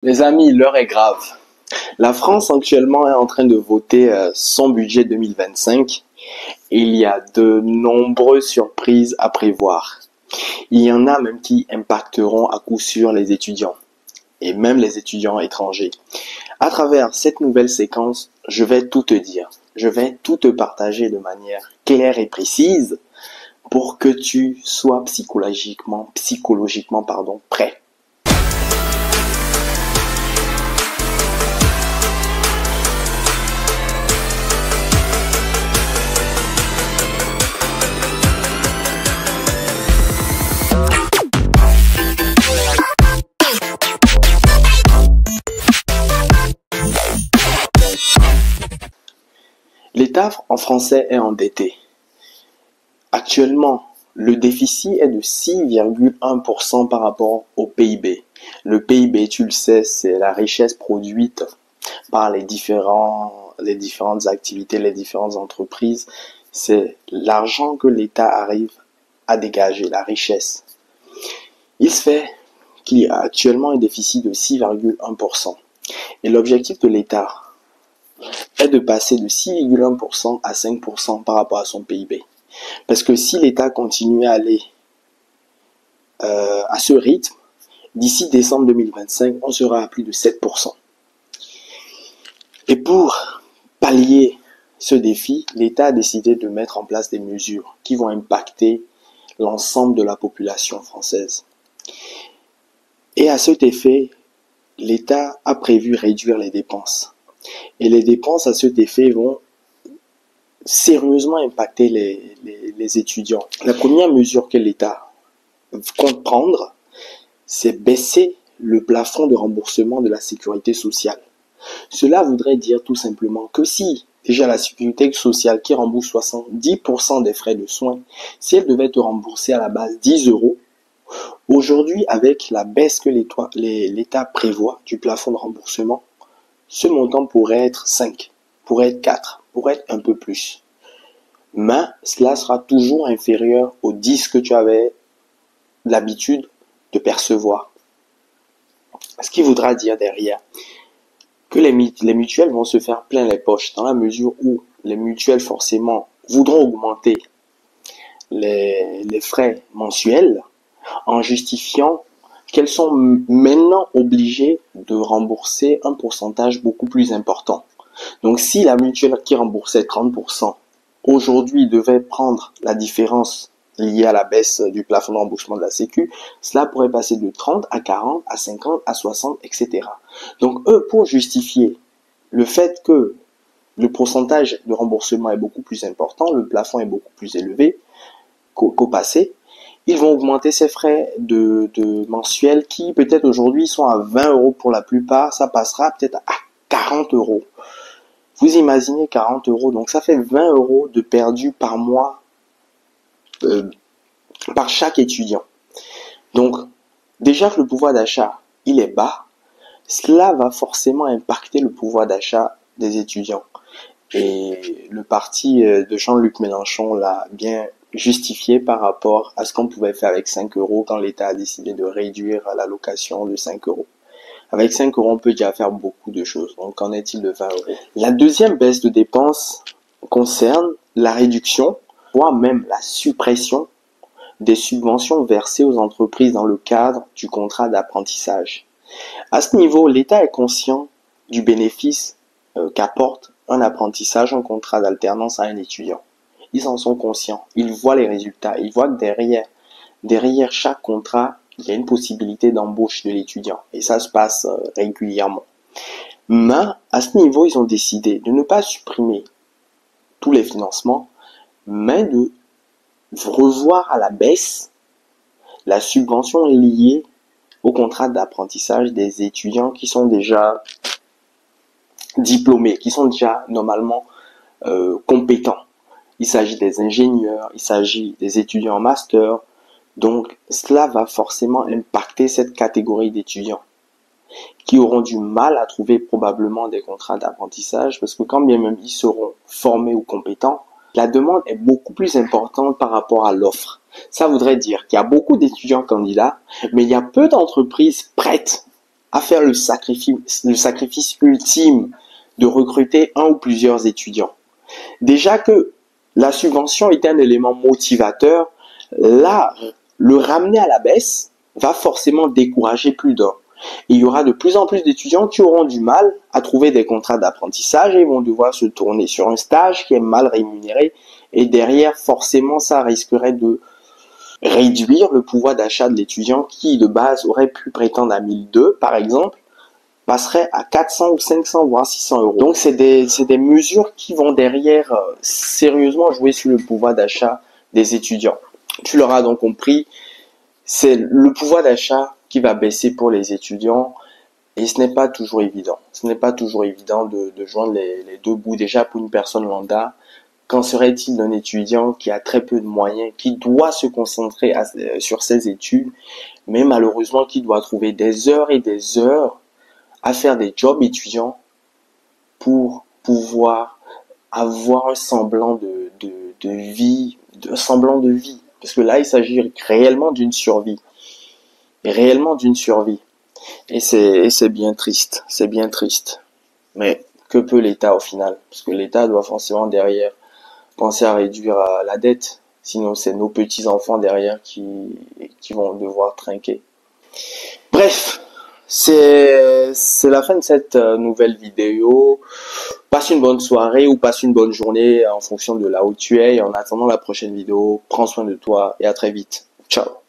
Les amis, l'heure est grave. La France actuellement est en train de voter son budget 2025 et il y a de nombreuses surprises à prévoir. Il y en a même qui impacteront à coup sûr les étudiants et même les étudiants étrangers. À travers cette nouvelle séquence, je vais tout te dire. Je vais tout te partager de manière claire et précise pour que tu sois psychologiquement prêt. L'État en français est endetté. Actuellement, le déficit est de 6,1% par rapport au PIB. Le PIB, tu le sais, c'est la richesse produite par les différentes activités, les différentes entreprises. C'est l'argent que l'État arrive à dégager, la richesse. Il se fait qu'il y a actuellement un déficit de 6,1%. Et l'objectif de l'État est de passer de 6,1% à 5% par rapport à son PIB. Parce que si l'État continue à aller à ce rythme, d'ici décembre 2025, on sera à plus de 7%. Et pour pallier ce défi, l'État a décidé de mettre en place des mesures qui vont impacter l'ensemble de la population française. Et à cet effet, l'État a prévu réduire les dépenses. Et les dépenses à cet effet vont sérieusement impacter les étudiants. La première mesure que l'État compte prendre, c'est baisser le plafond de remboursement de la sécurité sociale. Cela voudrait dire tout simplement que si déjà la sécurité sociale qui rembourse 70% des frais de soins, si elle devait te rembourser à la base 10 euros, aujourd'hui avec la baisse que l'État prévoit du plafond de remboursement, ce montant pourrait être 5, pourrait être 4, pourrait être un peu plus. Mais cela sera toujours inférieur aux 10 que tu avais l'habitude de percevoir. Ce qui voudra dire derrière que les mutuelles vont se faire plein les poches dans la mesure où les mutuelles forcément voudront augmenter les frais mensuels en justifiant qu'elles sont maintenant obligées de rembourser un pourcentage beaucoup plus important. Donc si la mutuelle qui remboursait 30%, aujourd'hui devait prendre la différence liée à la baisse du plafond de remboursement de la Sécu, cela pourrait passer de 30 à 40, à 50, à 60, etc. Donc eux, pour justifier le fait que le pourcentage de remboursement est beaucoup plus important, le plafond est beaucoup plus élevé qu'au passé, ils vont augmenter ces frais de mensuels qui peut-être aujourd'hui sont à 20 euros pour la plupart, ça passera peut-être à 40 euros. Vous imaginez 40 euros, donc ça fait 20 euros de perdu par mois par chaque étudiant. Donc déjà que le pouvoir d'achat il est bas, cela va forcément impacter le pouvoir d'achat des étudiants. Et le parti de Jean-Luc Mélenchon l'a bien justifié par rapport à ce qu'on pouvait faire avec 5 euros quand l'État a décidé de réduire l'allocation de 5 euros. Avec 5 euros, on peut déjà faire beaucoup de choses. Donc, qu'en est-il de 20 euros? La deuxième baisse de dépenses concerne la réduction, voire même la suppression des subventions versées aux entreprises dans le cadre du contrat d'apprentissage. À ce niveau, l'État est conscient du bénéfice qu'apporte un apprentissage, un contrat d'alternance à un étudiant. Ils en sont conscients, ils voient les résultats, ils voient que derrière chaque contrat, il y a une possibilité d'embauche de l'étudiant. Et ça se passe régulièrement. Mais à ce niveau, ils ont décidé de ne pas supprimer tous les financements, mais de revoir à la baisse la subvention liée au contrat d'apprentissage des étudiants qui sont déjà diplômés, qui sont déjà normalement compétents. Il s'agit des ingénieurs, il s'agit des étudiants en master. Donc, cela va forcément impacter cette catégorie d'étudiants qui auront du mal à trouver probablement des contrats d'apprentissage parce que quand bien même ils seront formés ou compétents, la demande est beaucoup plus importante par rapport à l'offre. Ça voudrait dire qu'il y a beaucoup d'étudiants candidats, mais il y a peu d'entreprises prêtes à faire le sacrifice ultime de recruter un ou plusieurs étudiants. Déjà que la subvention est un élément motivateur, là, le ramener à la baisse va forcément décourager plus d'un. Et il y aura de plus en plus d'étudiants qui auront du mal à trouver des contrats d'apprentissage et vont devoir se tourner sur un stage qui est mal rémunéré. Et derrière, forcément, ça risquerait de réduire le pouvoir d'achat de l'étudiant qui, de base, aurait pu prétendre à 1002, par exemple, passerait à 400 ou 500, voire 600 euros. Donc, c'est des mesures qui vont derrière sérieusement jouer sur le pouvoir d'achat des étudiants. Tu l'auras donc compris, c'est le pouvoir d'achat qui va baisser pour les étudiants et ce n'est pas toujours évident. Ce n'est pas toujours évident de joindre les deux bouts. Déjà, pour une personne lambda, qu'en serait-il d'un étudiant qui a très peu de moyens, qui doit se concentrer sur ses études, mais malheureusement qui doit trouver des heures et des heures à faire des jobs étudiants pour pouvoir avoir un semblant de vie, un semblant de vie. Parce que là, il s'agit réellement d'une survie. Réellement d'une survie. Et c'est bien triste. C'est bien triste. Mais que peut l'État au final? Parce que l'État doit forcément derrière penser à réduire la dette. Sinon, c'est nos petits-enfants derrière qui vont devoir trinquer. Bref, c'est la fin de cette nouvelle vidéo. Passe une bonne soirée ou passe une bonne journée en fonction de là où tu es. Et en attendant la prochaine vidéo, prends soin de toi et à très vite. Ciao.